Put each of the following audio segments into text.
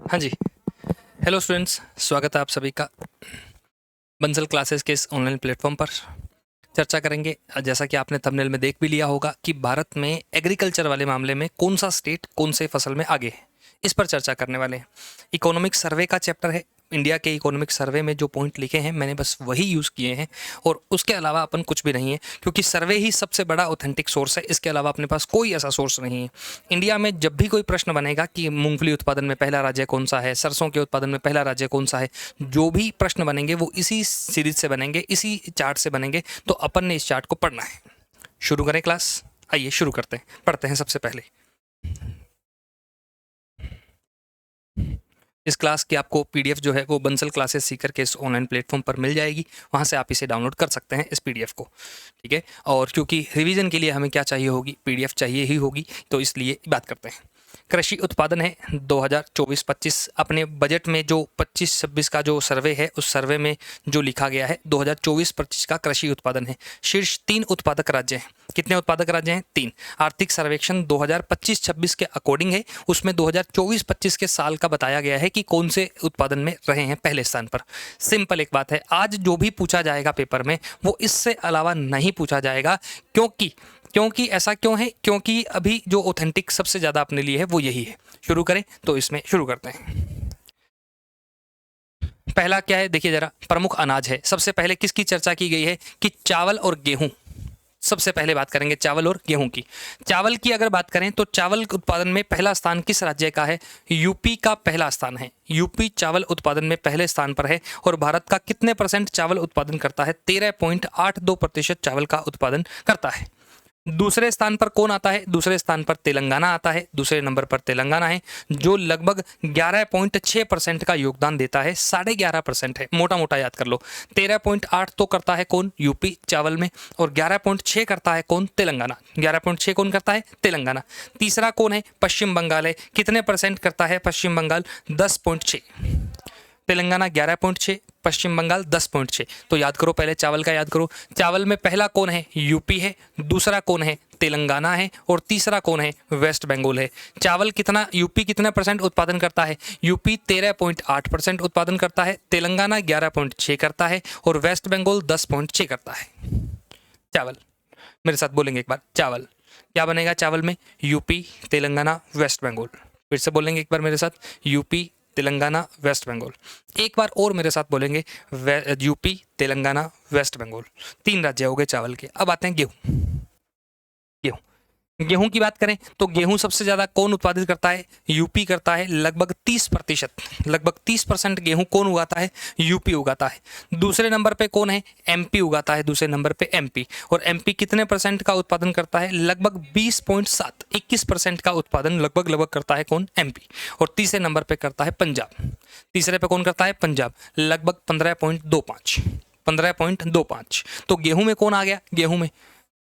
हाँ जी। Hello students, स्वागत है आप सभी का बंसल क्लासेस के इस ऑनलाइन प्लेटफॉर्म पर। चर्चा करेंगे, जैसा कि आपने थंबनेल में देख भी लिया होगा, कि भारत में एग्रीकल्चर वाले मामले में कौन सा स्टेट कौन से फसल में आगे है, इस पर चर्चा करने वाले हैं। इकोनॉमिक सर्वे का चैप्टर है। इंडिया के इकोनॉमिक सर्वे में जो पॉइंट लिखे हैं मैंने बस वही यूज़ किए हैं, और उसके अलावा अपन कुछ भी नहीं है, क्योंकि सर्वे ही सबसे बड़ा ऑथेंटिक सोर्स है। इसके अलावा अपने पास कोई ऐसा सोर्स नहीं है। इंडिया में जब भी कोई प्रश्न बनेगा कि मूंगफली उत्पादन में पहला राज्य कौन सा है, सरसों के उत्पादन में पहला राज्य कौन सा है, जो भी प्रश्न बनेंगे वो इसी सीरीज से बनेंगे, इसी चार्ट से बनेंगे। तो अपन ने इस चार्ट को पढ़ना है। शुरू करें क्लास? आइए शुरू करते हैं। पढ़ते हैं सबसे पहले। इस क्लास की आपको पीडीएफ जो है वो बंसल क्लासेस सीकर के इस ऑनलाइन प्लेटफॉर्म पर मिल जाएगी। वहाँ से आप इसे डाउनलोड कर सकते हैं, इस पीडीएफ को। ठीक है। और क्योंकि रिवीजन के लिए हमें क्या चाहिए होगी, पीडीएफ चाहिए ही होगी, तो इसलिए बात करते हैं। कृषि उत्पादन है 2024-25। अपने बजट में जो 25-26 का जो सर्वे है, उस सर्वे में जो लिखा गया है 2024-25 का कृषि उत्पादन है। शीर्ष 3 उत्पादक राज्य हैं। कितने उत्पादक राज्य हैं? 3। आर्थिक सर्वेक्षण 2025-26 के अकॉर्डिंग है। उसमें 2024-25 के साल का बताया गया है कि कौन से उत्पादन में रहे हैं पहले स्थान पर। सिंपल एक बात है, आज जो भी पूछा जाएगा पेपर में वो इससे अलावा नहीं पूछा जाएगा। क्योंकि ऐसा क्यों है? क्योंकि अभी जो ऑथेंटिक सबसे ज़्यादा अपने लिए है वो यही है। शुरू करें तो इसमें शुरू करते हैं। पहला क्या है देखिए जरा, प्रमुख अनाज है। सबसे पहले किसकी चर्चा की गई है कि चावल और गेहूं। सबसे पहले बात करेंगे चावल और गेहूं की। चावल की अगर बात करें तो चावल उत्पादन में पहला स्थान किस राज्य का है? यूपी का पहला स्थान है। यूपी चावल उत्पादन में पहले स्थान पर है। और भारत का कितने % चावल उत्पादन करता है? 13.82% चावल का उत्पादन करता है। दूसरे स्थान पर कौन आता है? दूसरे स्थान पर तेलंगाना आता है। दूसरे नंबर पर तेलंगाना है, जो लगभग 11.6% का योगदान देता है। 11.5% है, मोटा मोटा याद कर लो। 13.8 तो करता है कौन? यूपी चावल में। और 11.6 करता है कौन? तेलंगाना। 11.6 कौन करता है? तेलंगाना। तीसरा कौन है? पश्चिम बंगाल है। कितने % करता है पश्चिम बंगाल? 10.6। तेलंगाना 11.6, पश्चिम बंगाल 10.6। तो याद करो, पहले चावल का याद करो। चावल में पहला कौन है? यूपी है। दूसरा कौन है? तेलंगाना है। और तीसरा कौन है? वेस्ट बंगाल है। चावल कितना, यूपी कितना % उत्पादन करता है? यूपी 13.8% उत्पादन करता है। तेलंगाना 11.6 करता है। और वेस्ट बंगाल 10.6 करता है। चावल मेरे साथ बोलेंगे एक बार, चावल क्या बनेगा चावल में? यूपी, तेलंगाना, वेस्ट बंगाल। फिर से बोलेंगे एक बार मेरे साथ, यूपी, तेलंगाना, वेस्ट बंगाल। एक बार और मेरे साथ बोलेंगे, यूपी, तेलंगाना, वेस्ट बंगाल। 3 राज्य हो गए चावल के। अब आते हैं गेहूं। गेहूं गेहूं की बात करें तो गेहूं सबसे ज्यादा कौन उत्पादित करता है? यूपी करता है, लगभग 30%। लगभग 30% गेहूं कौन उगाता है? यूपी उगाता है। दूसरे नंबर पे कौन है? एमपी उगाता है। दूसरे नंबर पे एमपी। और एमपी कितने % का उत्पादन करता है? लगभग 20.7, 21% का उत्पादन लगभग करता है कौन? एमपी। और तीसरे नंबर पे करता है पंजाब। तीसरे पे कौन करता है? पंजाब, लगभग 15.25। 15.25। तो गेहूं में कौन आ गया?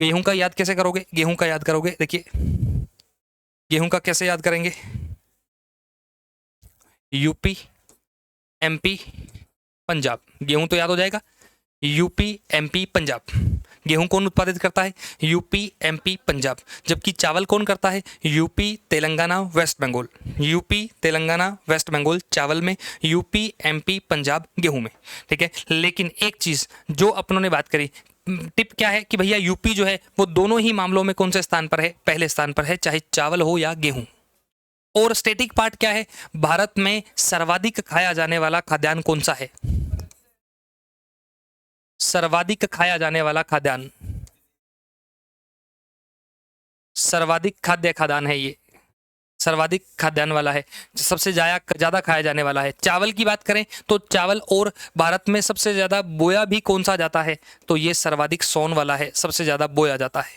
गेहूं का याद कैसे करोगे? गेहूं का याद करोगे, देखिए गेहूं का कैसे याद करेंगे? यूपी, एमपी, पंजाब। गेहूं तो याद हो जाएगा, यूपी, एमपी, पंजाब। गेहूं कौन उत्पादित करता है? यूपी, एमपी, पंजाब। जबकि चावल कौन करता है? यूपी, तेलंगाना, वेस्ट बंगाल। यूपी, तेलंगाना, वेस्ट बंगाल चावल में, यूपी, एमपी, पंजाब गेहूं में। ठीक है। लेकिन एक चीज जो अपनों ने बात करी, टिप क्या है कि भैया यूपी जो है वो दोनों ही मामलों में कौन से स्थान पर है? पहले स्थान पर है, चाहे चावल हो या गेहूं। और स्टेटिक पार्ट क्या है? भारत में सर्वाधिक खाया जाने वाला खाद्यान्न कौन सा है? सर्वाधिक खाया जाने वाला खाद्यान्न, सर्वाधिक खाद्य खाद्यान्न है ये। सर्वाधिक खाद्यान्न वाला है, सबसे ज्यादा खाया जाने वाला है। चावल की बात करें तो चावल, और भारत में सबसे ज्यादा बोया भी कौन सा जाता है? तो ये सर्वाधिक सोन वाला है, सबसे ज्यादा बोया जाता है।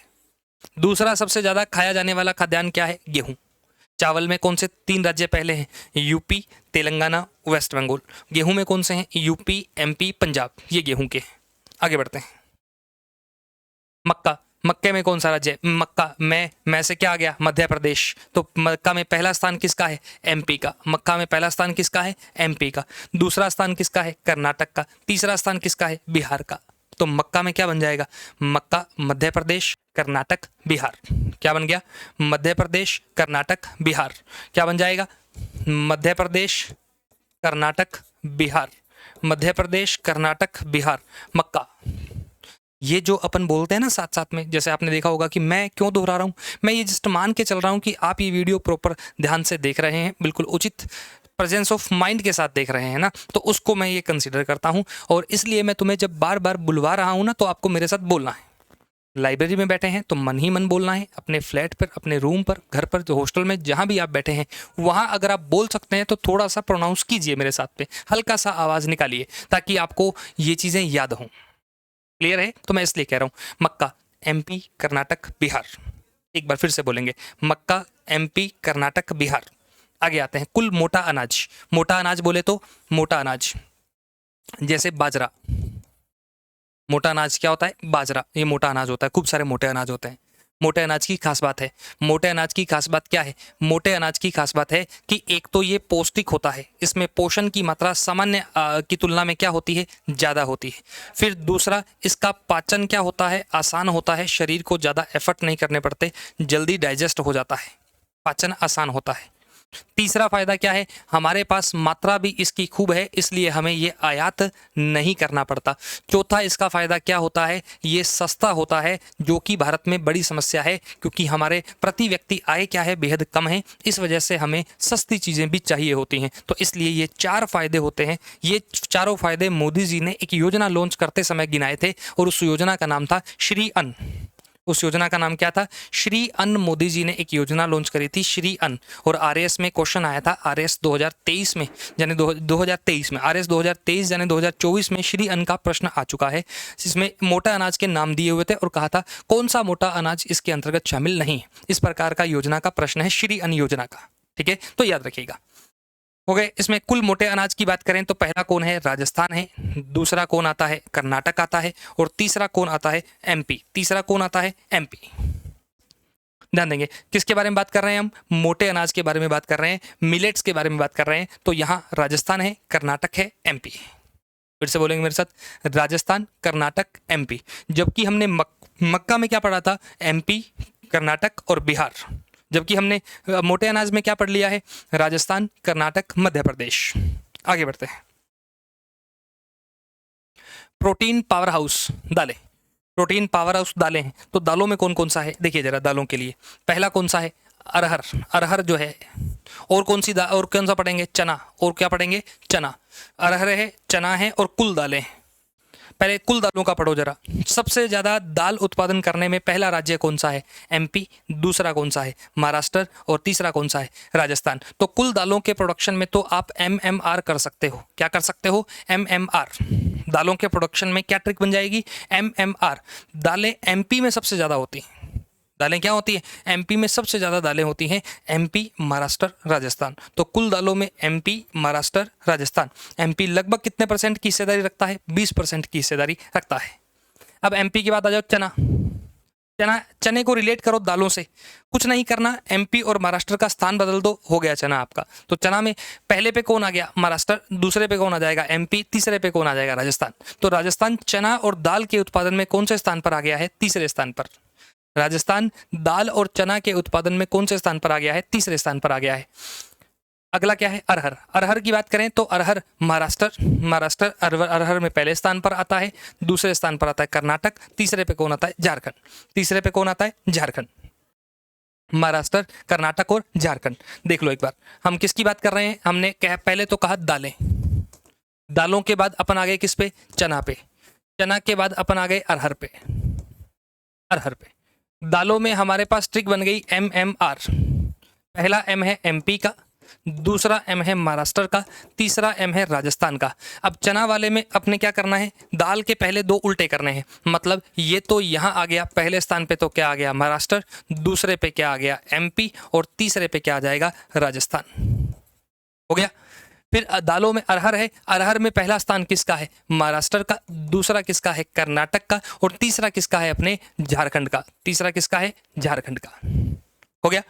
दूसरा सबसे ज्यादा खाया जाने वाला खाद्यान्न क्या है? गेहूं। चावल में कौन से 3 राज्य पहले हैं? यूपी, तेलंगाना, वेस्ट बंगाल। गेहूं में कौन से हैं? यूपी, एमपी, पंजाब। ये गेहूं के। आगे बढ़ते हैं। मक्का। मक्के में कौन सा राज्य है? मक्का मैं से क्या आ गया? मध्य प्रदेश। तो मक्का में पहला स्थान किसका है? एमपी का। मक्का में पहला स्थान किसका है? एमपी का। दूसरा स्थान किसका है? कर्नाटक का। तीसरा स्थान किसका है? बिहार का। तो मक्का में क्या बन जाएगा? मक्का, मध्य प्रदेश, कर्नाटक, बिहार। क्या बन गया? मध्य प्रदेश, कर्नाटक, बिहार। क्या बन जाएगा? मध्य प्रदेश, कर्नाटक, बिहार। मध्य प्रदेश, कर्नाटक, बिहार, मक्का। ये जो अपन बोलते हैं ना साथ साथ में, जैसे आपने देखा होगा कि मैं क्यों दोहरा रहा हूँ, मैं ये जस्ट मान के चल रहा हूँ कि आप ये वीडियो प्रॉपर ध्यान से देख रहे हैं, बिल्कुल उचित प्रेजेंस ऑफ माइंड के साथ देख रहे हैं ना, तो उसको मैं ये कंसीडर करता हूँ। और इसलिए मैं तुम्हें जब बार बार बुलवा रहा हूँ ना, तो आपको मेरे साथ बोलना है। लाइब्रेरी में बैठे हैं तो मन ही मन बोलना है, अपने फ्लैट पर, अपने रूम पर, घर पर, जो हॉस्टल में, जहाँ भी आप बैठे हैं वहाँ अगर आप बोल सकते हैं तो थोड़ा सा प्रोनाउंस कीजिए मेरे साथ पे, हल्का सा आवाज़ निकालिए, ताकि आपको ये चीज़ें याद हों। क्लियर है? तो मैं इसलिए कह रहा हूँ मक्का, एमपी, कर्नाटक, बिहार। एक बार फिर से बोलेंगे, मक्का, एमपी, कर्नाटक, बिहार। आगे आते हैं, कुल मोटा अनाज। मोटा अनाज बोले तो मोटा अनाज जैसे बाजरा। मोटा अनाज क्या होता है? बाजरा, ये मोटा अनाज होता है। खूब सारे मोटे अनाज होते हैं। मोटे अनाज की खास बात है, मोटे अनाज की खास बात क्या है? मोटे अनाज की खास बात है कि एक तो ये पौष्टिक होता है, इसमें पोषण की मात्रा सामान्य की तुलना में क्या होती है? ज़्यादा होती है। फिर दूसरा, इसका पाचन क्या होता है? आसान होता है, शरीर को ज़्यादा एफर्ट नहीं करने पड़ते, जल्दी डाइजेस्ट हो जाता है, पाचन आसान होता है। तीसरा फायदा क्या है? हमारे पास मात्रा भी इसकी खूब है, इसलिए हमें ये आयात नहीं करना पड़ता। चौथा इसका फायदा क्या होता है? ये सस्ता होता है, जो कि भारत में बड़ी समस्या है, क्योंकि हमारे प्रति व्यक्ति आय क्या है? बेहद कम है। इस वजह से हमें सस्ती चीज़ें भी चाहिए होती हैं। तो इसलिए ये 4 फायदे होते हैं। ये चारों फायदे मोदी जी ने एक योजना लॉन्च करते समय गिनाए थे, और उस योजना का नाम था श्री अन्न। उस योजना का नाम क्या था? श्री अन्न। मोदी जी ने एक योजना लॉन्च करी थी, श्री अन्न। और आरएस में क्वेश्चन आया था, आरएस 2023 में, यानी 2023 में, आरएस 2023 यानी 2024 में श्री अन्न का प्रश्न आ चुका है, जिसमें मोटा अनाज के नाम दिए हुए थे और कहा था कौन सा मोटा अनाज इसके अंतर्गत शामिल नहीं है। इस प्रकार का योजना का प्रश्न है, श्री अन्न योजना का। ठीक है, तो याद रखिएगा। हो गए। इसमें कुल मोटे अनाज की बात करें तो पहला कौन है? राजस्थान है। दूसरा कौन आता है? कर्नाटक आता है। और तीसरा कौन आता है? एमपी। तीसरा कौन आता है? एमपी। ध्यान देंगे किसके बारे में बात कर रहे हैं हम? मोटे अनाज के बारे में बात कर रहे हैं, मिलेट्स के बारे में बात कर रहे हैं। तो यहाँ राजस्थान है, कर्नाटक है, एमपी। फिर से बोलेंगे मेरे साथ, राजस्थान, कर्नाटक, एमपी। जबकि हमने मक्का में क्या पढ़ा था? एमपी, कर्नाटक और बिहार। जबकि हमने मोटे अनाज में क्या पढ़ लिया है? राजस्थान, कर्नाटक, मध्य प्रदेश। आगे बढ़ते हैं। प्रोटीन पावर हाउस दालें। प्रोटीन पावर हाउस दालें हैं, तो दालों में कौन कौन सा है? देखिए जरा, दालों के लिए पहला कौन सा है? अरहर। अरहर जो है। और कौन सी और कौन सा पढ़ेंगे? चना। और क्या पढ़ेंगे? चना। अरहर है, चना है और कुल दालें हैं। पहले कुल दालों का पढ़ो जरा। सबसे ज़्यादा दाल उत्पादन करने में पहला राज्य कौन सा है? एमपी। दूसरा कौन सा है? महाराष्ट्र। और तीसरा कौन सा है? राजस्थान। तो कुल दालों के प्रोडक्शन में तो आप एमएमआर कर सकते हो। क्या कर सकते हो? एमएमआर। दालों के प्रोडक्शन में क्या ट्रिक बन जाएगी? एमएमआर। दालें एमपी में सबसे ज़्यादा होती हैं। दालें क्या होती हैं? एमपी में सबसे ज़्यादा दालें होती हैं, एमपी, महाराष्ट्र, राजस्थान। तो कुल दालों में एमपी, महाराष्ट्र, राजस्थान। एमपी लगभग कितने परसेंट की हिस्सेदारी रखता है? 20% की हिस्सेदारी रखता है। अब एमपी के बाद आ जाओ चना। चने को रिलेट करो दालों से, कुछ नहीं करना, एमपी और महाराष्ट्र का स्थान बदल दो, हो गया चना आपका। तो चना में पहले पे कौन आ गया? महाराष्ट्र। दूसरे पे कौन आ जाएगा? एमपी। तीसरे पे कौन आ जाएगा? राजस्थान। तो राजस्थान चना और दाल के उत्पादन में कौन से स्थान पर आ गया है? तीसरे स्थान पर। राजस्थान दाल और चना के उत्पादन में कौन से स्थान पर आ गया है? तीसरे स्थान पर आ गया है। अगला क्या है? अरहर। अरहर की बात करें तो अरहर महाराष्ट्र अरहर में पहले स्थान पर आता है। दूसरे स्थान पर आता है कर्नाटक। तीसरे पे कौन आता है? झारखंड। तीसरे पे कौन आता है? झारखंड। महाराष्ट्र, कर्नाटक और झारखंड। देख लो एक बार, हम किसकी बात कर रहे हैं? हमने पहले तो कहा दालें। दालों के बाद अपन आ गए किस पे? चना पे। चना के बाद अपन आ गए अरहर पे। अरहर पे दालों में हमारे पास ट्रिक बन गई एमएमआर। पहला एम है एमपी का, दूसरा एम है महाराष्ट्र का, तीसरा एम है राजस्थान का। अब चना वाले में अपने क्या करना है? दाल के पहले दो उल्टे करने हैं। मतलब ये तो यहाँ आ गया, पहले स्थान पे तो क्या आ गया? महाराष्ट्र। दूसरे पे क्या आ गया? एमपी। और तीसरे पे क्या आ जाएगा? राजस्थान। हो गया। फिर दालों में अरहर है। अरहर में पहला स्थान किसका है? महाराष्ट्र का। दूसरा किसका है? कर्नाटक का। और तीसरा किसका है? अपने झारखंड का। तीसरा किसका है? झारखंड का। हो गया।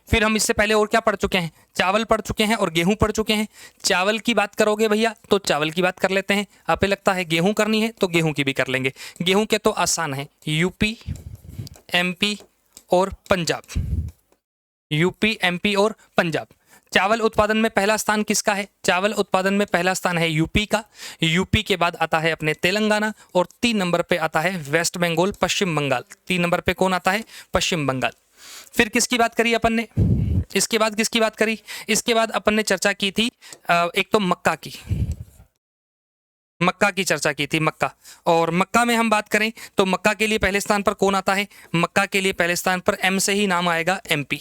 फिर हम इससे पहले और क्या पढ़ चुके हैं? चावल पढ़ चुके हैं और गेहूं पढ़ चुके हैं। चावल की बात करोगे भैया तो चावल की बात कर लेते हैं। आपको लगता है गेहूं करनी है तो गेहूं की भी कर लेंगे। गेहूं के तो आसान है, यूपी, एमपी और पंजाब। यूपी, एमपी और पंजाब। चावल उत्पादन में पहला स्थान किसका है? चावल उत्पादन में पहला स्थान है यूपी का। यूपी के बाद आता है अपने तेलंगाना और 3 नंबर पे आता है वेस्ट बंगाल, पश्चिम बंगाल। 3 नंबर पे कौन आता है? पश्चिम बंगाल। फिर किसकी बात करी अपन ने? इसके बाद किसकी बात करी? इसके बाद अपन ने चर्चा की थी एक तो मक्का की, मक्का की चर्चा की थी, मक्का। और मक्का में हम बात करें तो मक्का के लिए पहले स्थान पर कौन आता है? मक्का के लिए पहले स्थान पर एम से ही नाम आएगा, एमपी।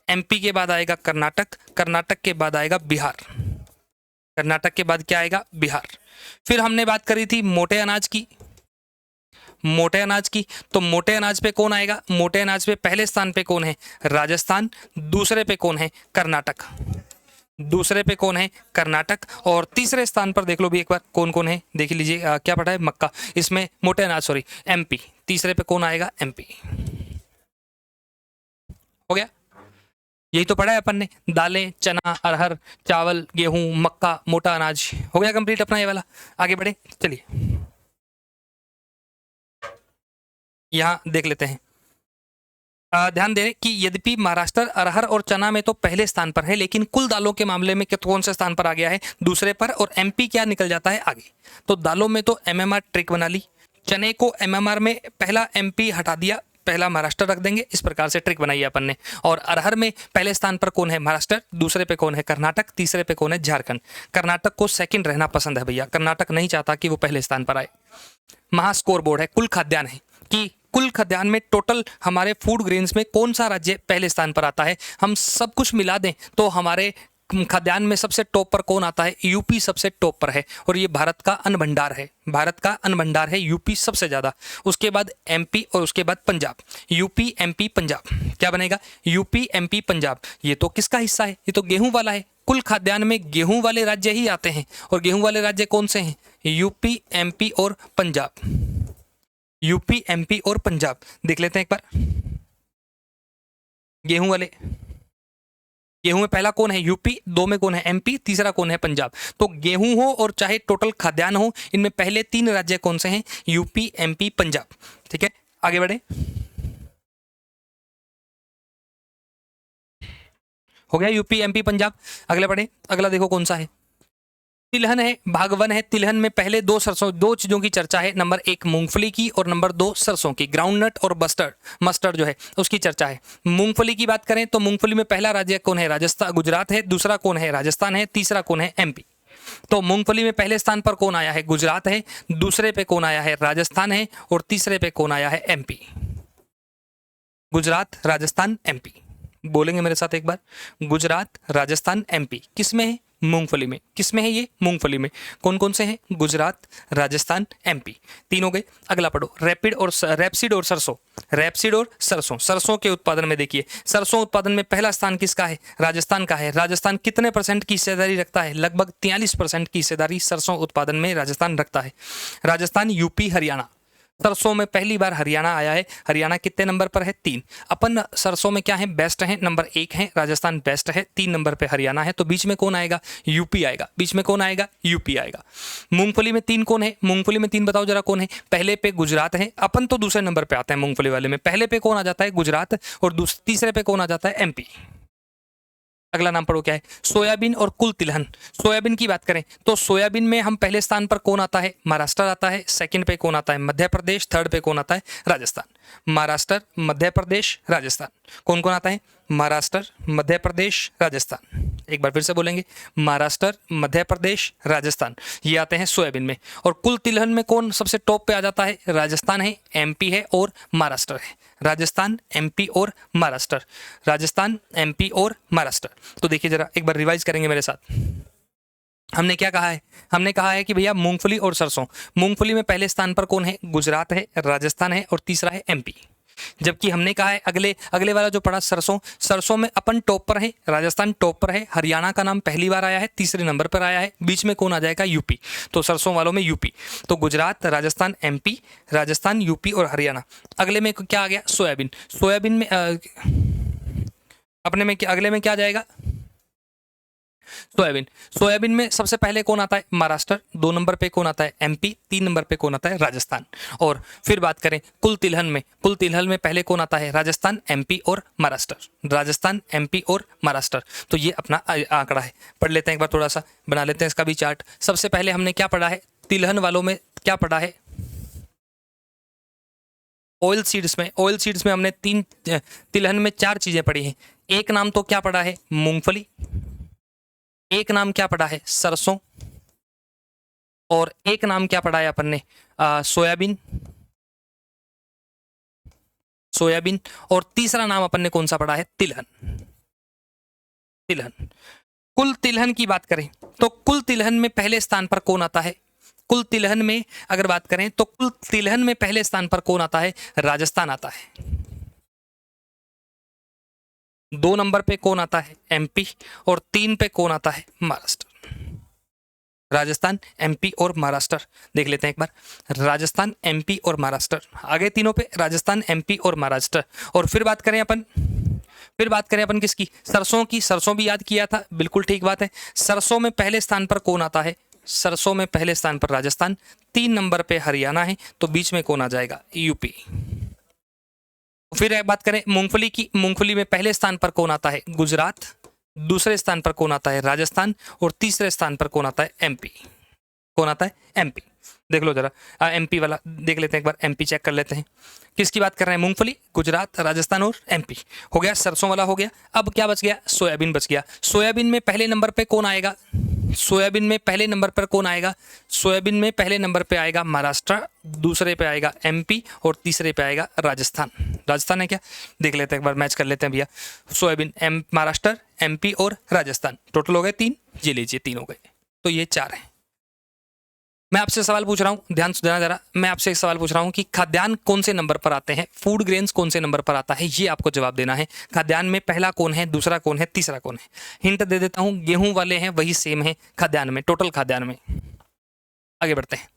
एमपी के बाद आएगा कर्नाटक, कर्नाटक के बाद आएगा बिहार, कर्नाटक के बाद क्या आएगा? बिहार। फिर हमने बात करी थी मोटे अनाज की, मोटे अनाज की। तो मोटे अनाज पे कौन आएगा? मोटे अनाज पे पहले स्थान पे कौन है? राजस्थान। दूसरे पे कौन है? कर्नाटक। दूसरे पे कौन है? कर्नाटक। और तीसरे स्थान पर देख लो भी एक बार कौन कौन है, देख लीजिए। क्या पढ़ा है? मक्का। इसमें मोटे अनाज, सॉरी, एमपी। तीसरे पे कौन आएगा? एमपी। हो गया? यही तो पढ़ा है अपन ने, दालें, चना, अरहर, चावल, गेहूं, मक्का, मोटा अनाज। हो गया कंप्लीट अपना ये वाला। आगे बढ़े, चलिए यहाँ देख लेते हैं। ध्यान दें कि यद्यपि महाराष्ट्र अरहर और चना में तो पहले स्थान पर है, लेकिन कुल दालों के मामले में कौन से स्थान पर आ गया है? दूसरे पर। और एमपी क्या निकल जाता है आगे? तो दालों में तो एमएमआर ट्रिक बना ली, चने को एमएमआर में पहला एमपी हटा दिया, पहला महाराष्ट्र रख देंगे, इस प्रकार से ट्रिक बनाई अपन ने। और अरहर में पहले स्थान पर कौन है? महाराष्ट्र। दूसरे पे कौन है? कर्नाटक। तीसरे पे कौन है? झारखंड। कर्नाटक को सेकंड रहना पसंद है भैया, कर्नाटक नहीं चाहता कि वो पहले स्थान पर आए। महास्कोर बोर्ड है, कुल खाद्यान्न है कि कुल खाद्यान्न में टोटल हमारे फूड ग्रेन्स में कौन सा राज्य पहले स्थान पर आता है। हम सब कुछ मिला दें तो हमारे खाद्यान्न में सबसे टॉप पर कौन आता है? यूपी सबसे टॉप पर है। और ये भारत का अन्न भंडार है, भारत का अन्न भंडार है यूपी सबसे ज़्यादा। उसके बाद एमपी और उसके बाद पंजाब। यूपी, एमपी, पंजाब क्या बनेगा? यूपी, एमपी, पंजाब। ये तो किसका हिस्सा है? ये तो गेहूं वाला है। कुल खाद्यान्न में गेहूं वाले राज्य ही आते हैं। और गेहूं वाले राज्य कौन से हैं? यूपी, एमपी और पंजाब। यूपी, एमपी और पंजाब देख लेते हैं एक बार। गेहूं वाले, गेहूं में पहला कौन है? यूपी। दो में कौन है? एमपी। तीसरा कौन है? पंजाब। तो गेहूं हो और चाहे टोटल खाद्यान्न हो, इनमें पहले 3 राज्य कौन से हैं? यूपी, एमपी, पंजाब। ठीक है, आगे बढ़े। हो गया यूपी, एमपी, पंजाब। अगला बढ़े, अगला देखो कौन सा है? तिलहन है, भागवन है। तिलहन में पहले 2 सरसों, 2 चीजों की चर्चा है। नंबर 1 मूंगफली की और नंबर 2 सरसों की। ग्राउंडनट और मस्टर्ड जो है उसकी चर्चा है। मूंगफली की बात करें तो मूंगफली में पहला राज्य कौन है? राजस्थान, गुजरात है। दूसरा कौन है? राजस्थान है। तीसरा कौन है? एमपी। तो मूंगफली में पहले स्थान पर कौन आया है? गुजरात है। दूसरे पे कौन आया है? राजस्थान है। और तीसरे पे कौन आया है? एमपी। गुजरात, राजस्थान, एमपी। बोलेंगे मेरे साथ एक बार, गुजरात, राजस्थान, एमपी। किस में है? मूंगफली में। किस में है ये? मूंगफली में। कौन कौन से हैं? गुजरात, राजस्थान, एमपी। 3 हो गए। अगला पढ़ो, रैपसीड और सरसों। रैपसीड और सरसों। सरसों के उत्पादन में देखिए, सरसों उत्पादन में पहला स्थान किसका है? राजस्थान का है। राजस्थान कितने % की हिस्सेदारी रखता है? लगभग 43% की हिस्सेदारी सरसों उत्पादन में राजस्थान रखता है। राजस्थान, यूपी, हरियाणा। सरसों में पहली बार हरियाणा आया है। हरियाणा कितने नंबर पर है? 3। अपन सरसों में क्या है? बेस्ट है, नंबर 1 है। राजस्थान बेस्ट है, 3 नंबर पे हरियाणा है। तो बीच में कौन आएगा? यूपी आएगा। बीच में कौन आएगा? यूपी आएगा। मूंगफली में 3 कौन है? मूंगफली में 3 बताओ जरा कौन है? पहले पे गुजरात है। अपन तो दूसरे नंबर पे आते हैं मूंगफली वाले में। पहले पे कौन आ जाता है? गुजरात। और तीसरे पे कौन आ जाता है? एमपी। अगला नाम पढ़ो क्या है? सोयाबीन और कुल तिलहन। सोयाबीन की बात करें तो सोयाबीन में हम पहले स्थान पर कौन आता है? महाराष्ट्र आता है। सेकंड पे कौन आता है? मध्य प्रदेश। थर्ड पे कौन आता है? राजस्थान। महाराष्ट्र, मध्य प्रदेश, राजस्थान। कौन कौन आता है? महाराष्ट्र, मध्य प्रदेश, राजस्थान। एक बार फिर से बोलेंगे, महाराष्ट्र, मध्य प्रदेश, राजस्थान, ये आते हैं सोयाबीन में। और कुल तिलहन में कौन सबसे टॉप पे आ जाता है? राजस्थान है, एमपी है और महाराष्ट्र है। राजस्थान, एमपी और महाराष्ट्र। राजस्थान, एमपी और महाराष्ट्र। तो देखिए जरा एक बार रिवाइज करेंगे मेरे साथ। हमने क्या कहा है? हमने कहा है कि भैया मूंगफली और सरसों। मूंगफली में पहले स्थान पर कौन है? गुजरात है, राजस्थान है और तीसरा है एमपी। जबकि हमने कहा है अगले वाला जो पढ़ा सरसों, सरसों में अपन टॉप पर है, राजस्थान टॉप पर है, हरियाणा का नाम पहली बार आया है, तीसरे नंबर पर आया है, बीच में कौन आ जाएगा? यूपी। तो सरसों वालों में यूपी। तो गुजरात, राजस्थान, एमपी, राजस्थान, यूपी और हरियाणा। अगले में क्या आ गया? सोयाबीन। सोयाबीन में अपने में अगले में क्या आ जाएगा? सोयाबीन। सोयाबीन में सबसे पहले कौन आता है? महाराष्ट्र। 2 नंबर पे कौन आता है? एमपी। 3 नंबर पे कौन आता है? राजस्थान। और फिर बात करें कुल तिलहन में, कुल तिलहन में पहले कौन आता है? राजस्थान, एमपी और महाराष्ट्र। राजस्थान, एमपी और महाराष्ट्र। तो ये अपना आंकड़ा है। पढ़ लेते हैं एक बार, थोड़ा सा बना लेते हैं इसका भी चार्ट। सबसे पहले हमने क्या पढ़ा है? तिलहन वालों में क्या पढ़ा है? ऑयल सीड्स में, ऑयल सीड्स में हमने तिलहन में 4 चीजें पढ़ी हैं। एक नाम तो क्या पढ़ा है? मूंगफली। एक नाम क्या पढ़ा है? सरसों। और एक नाम क्या पढ़ा है अपन ने? सोयाबीन। सोयाबीन। और तीसरा नाम अपन ने कौन सा पढ़ा है? तिलहन। तिलहन। कुल तिलहन की बात करें तो कुल तिलहन में पहले स्थान पर कौन आता है? कुल तिलहन में अगर बात करें तो कुल तिलहन में पहले स्थान पर कौन आता है? राजस्थान आता है। 2 नंबर पे कौन आता है? एमपी। और 3 पे कौन आता है? महाराष्ट्र। राजस्थान, एमपी और महाराष्ट्र। देख लेते हैं एक बार, राजस्थान, एमपी और महाराष्ट्र। आगे तीनों पे राजस्थान, एमपी और महाराष्ट्र। और फिर बात करें अपन किसकी? सरसों की। सरसों भी याद किया था, बिल्कुल ठीक बात है। सरसों में पहले स्थान पर कौन आता है? सरसों में पहले स्थान पर राजस्थान। 3 नंबर पे हरियाणा है, तो बीच में कौन आ जाएगा? यूपी। फिर एक बात करें मूंगफली की। मूंगफली में पहले स्थान पर कौन आता है? गुजरात। दूसरे स्थान पर कौन आता है? राजस्थान। और तीसरे स्थान पर कौन आता है? एमपी। कौन आता है? एमपी। देख लो जरा, एमपी वाला देख लेते हैं एक बार, एमपी चेक कर लेते हैं। किसकी बात कर रहे हैं? मूंगफली, गुजरात, राजस्थान और एमपी। हो गया, सरसों वाला हो गया। अब क्या बच गया? सोयाबीन बच गया। सोयाबीन में पहले नंबर पे कौन आएगा? सोयाबीन में पहले नंबर पर कौन आएगा? सोयाबीन में पहले नंबर पे आएगा महाराष्ट्र, दूसरे पे आएगा एमपी और तीसरे पे आएगा राजस्थान। राजस्थान है क्या? देख लेते हैं एक बार, मैच कर लेते हैं भैया। सोयाबीन, महाराष्ट्र, एमपी और राजस्थान। टोटल हो गए 3। ये लीजिए 3 हो गए, तो ये 4 है। मैं आपसे सवाल पूछ रहा हूँ, ध्यान से देना जरा। मैं आपसे एक सवाल पूछ रहा हूँ कि खाद्यान्न कौन से नंबर पर आते हैं? फूड ग्रेन्स कौन से नंबर पर आता है? ये आपको जवाब देना है। खाद्यान्न में पहला कौन है, दूसरा कौन है, तीसरा कौन है? हिंट दे देता हूँ, गेहूं वाले हैं वही सेम है खाद्यान्न में, टोटल खाद्यान्न में। आगे बढ़ते हैं।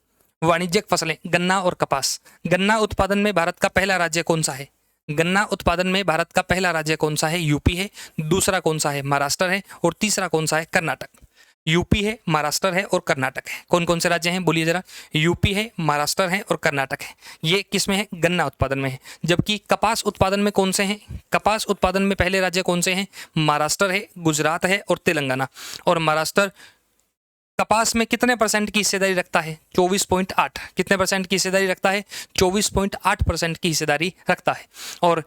वाणिज्यिक फसलें, गन्ना और कपास। गन्ना उत्पादन में भारत का पहला राज्य कौन सा है? गन्ना उत्पादन में भारत का पहला राज्य कौन सा है? यूपी है। दूसरा कौन सा है? महाराष्ट्र है। और तीसरा कौन सा है? कर्नाटक। यूपी है, महाराष्ट्र है और कर्नाटक है। कौन कौन से राज्य हैं बोलिए जरा? यूपी है, महाराष्ट्र है और कर्नाटक है। ये किस में है? गन्ना उत्पादन में है। जबकि कपास उत्पादन में कौन से हैं? कपास उत्पादन में पहले राज्य कौन से हैं? महाराष्ट्र है, गुजरात है और तेलंगाना। और महाराष्ट्र कपास में कितने परसेंट की हिस्सेदारी रखता है? 24.8। कितने परसेंट की हिस्सेदारी रखता है? 24.8% की हिस्सेदारी रखता है। और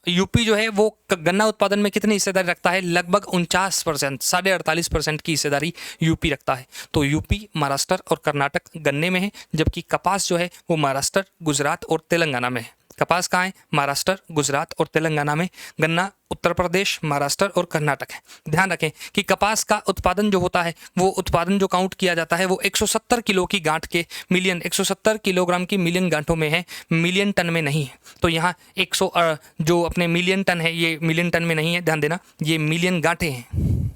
यूपी जो है वो गन्ना उत्पादन में कितनी हिस्सेदारी रखता है? लगभग 49%, 48.5% की हिस्सेदारी यूपी रखता है। तो यूपी, महाराष्ट्र और कर्नाटक गन्ने में है, जबकि कपास जो है वो महाराष्ट्र, गुजरात और तेलंगाना में है। कपास कहाँ है? महाराष्ट्र, गुजरात और तेलंगाना में। गन्ना उत्तर प्रदेश, महाराष्ट्र और कर्नाटक है। ध्यान रखें कि कपास का उत्पादन जो होता है, वो उत्पादन जो काउंट किया जाता है वो 170 किलो की गांठ के मिलियन, 170 किलोग्राम की मिलियन गांठों में है, मिलियन टन में नहीं है। तो यहाँ 100 जो अपने मिलियन टन है, ये मिलियन टन में नहीं है, ध्यान देना, ये मिलियन गांठें हैं।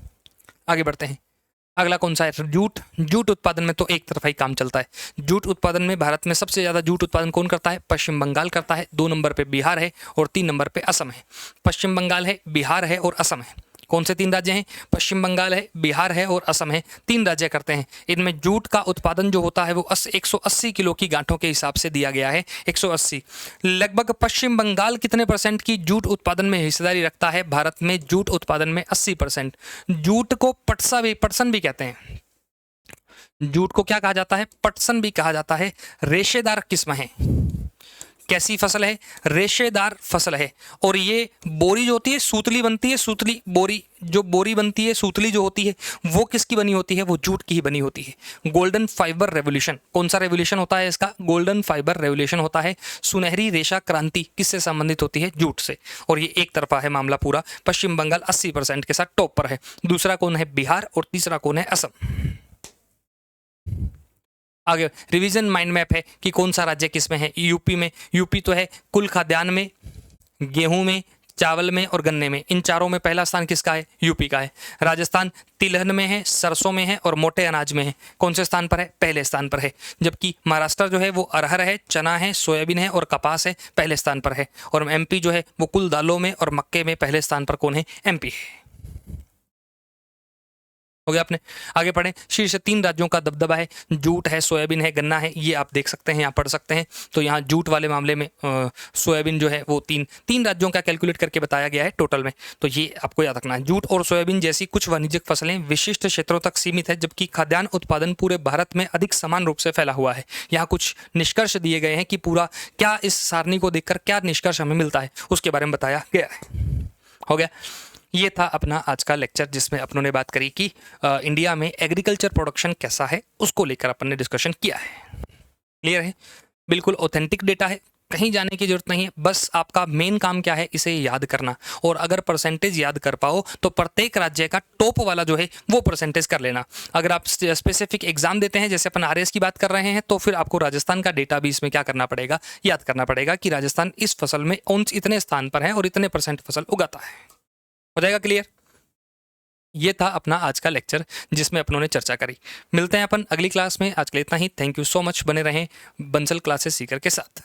आगे बढ़ते हैं। अगला कौन सा है? जूट। जूट उत्पादन में तो एक तरफा ही काम चलता है। जूट उत्पादन में भारत में सबसे ज़्यादा जूट उत्पादन कौन करता है? पश्चिम बंगाल करता है। 2 नंबर पे बिहार है और 3 नंबर पे असम है। पश्चिम बंगाल है, बिहार है और असम है। कौन से 3 राज्य हैं? पश्चिम बंगाल है, बिहार है और असम है। 3 राज्य करते हैं। इनमें जूट का उत्पादन जो होता है वो 180 किलो की गांठों के हिसाब से दिया गया है। 180। लगभग पश्चिम बंगाल कितने परसेंट की जूट उत्पादन में हिस्सेदारी रखता है? भारत में जूट उत्पादन में 80%। जूट को पटसन भी कहते हैं। जूट को क्या कहा जाता है? पटसन भी कहा जाता है। रेशेदार किस्म है। कैसी फसल है? रेशेदार फसल है। और ये बोरी जो होती है, सूतली बनती है। सूतली बोरी, जो बोरी बनती है, सूतली जो होती है, वो किसकी बनी होती है? वो जूट की ही बनी होती है। गोल्डन फाइबर रेवोल्यूशन, कौन सा रेवोल्यूशन होता है इसका? गोल्डन फाइबर रेवोल्यूशन होता है। सुनहरी रेशा क्रांति किससे संबंधित होती है? जूट से। और ये एक तरफा है मामला पूरा। पश्चिम बंगाल 80% के साथ टॉप पर है। दूसरा कौन है? बिहार। और तीसरा कौन है? असम। आगे रिवीजन माइंड मैप है कि कौन सा राज्य किस में है। यूपी में, यूपी तो है कुल खाद्यान्न में, गेहूं में, चावल में और गन्ने में। इन चारों में पहला स्थान किसका है? यूपी का है। राजस्थान तिलहन में है, सरसों में है और मोटे अनाज में है। कौन से स्थान पर है? पहले स्थान पर है। जबकि महाराष्ट्र जो है वो अरहर है, चना है, सोयाबीन है और कपास है, पहले स्थान पर है। और एमपी जो है वो कुल दालों में और मक्के में पहले स्थान पर कौन है? एमपी है। हो गया आपने। आगे पढ़ें, शीर्ष 3 राज्यों का दबदबा है, जूट है, सोयाबीन है, गन्ना है, ये आप देख सकते हैं, यहाँ पढ़ सकते हैं। तो यहाँ जूट वाले मामले में सोयाबीन जो है वो तीन राज्यों का कैलकुलेट करके बताया गया है टोटल में, तो ये आपको याद रखना है। जूट और सोयाबीन जैसी कुछ वाणिज्यिक फसलें विशिष्ट क्षेत्रों तक सीमित है, जबकि खाद्यान्न उत्पादन पूरे भारत में अधिक समान रूप से फैला हुआ है। यहाँ कुछ निष्कर्ष दिए गए हैं कि पूरा क्या इस सारणी को देखकर क्या निष्कर्ष हमें मिलता है, उसके बारे में बताया गया है। हो गया, ये था अपना आज का लेक्चर, जिसमें अपनों ने बात करी कि इंडिया में एग्रीकल्चर प्रोडक्शन कैसा है, उसको लेकर अपन ने डिस्कशन किया है। क्लियर है? बिल्कुल ऑथेंटिक डेटा है, कहीं जाने की जरूरत नहीं है, बस आपका मेन काम क्या है, इसे याद करना। और अगर परसेंटेज याद कर पाओ तो प्रत्येक राज्य का टॉप वाला जो है वो परसेंटेज कर लेना। अगर आप स्पेसिफिक एग्जाम देते हैं, जैसे अपन आरएस की बात कर रहे हैं, तो फिर आपको राजस्थान का डेटा भी इसमें क्या करना पड़ेगा, याद करना पड़ेगा कि राजस्थान इस फसल में इतने स्थान पर है और इतने % फसल उगाता है। हो जाएगा क्लियर? ये था अपना आज का लेक्चर, जिसमें अपनों ने चर्चा करी। मिलते हैं अपन अगली क्लास में, आज के लिए इतना ही। थैंक यू सो मच, बने रहें बंसल क्लासेस सीकर के साथ।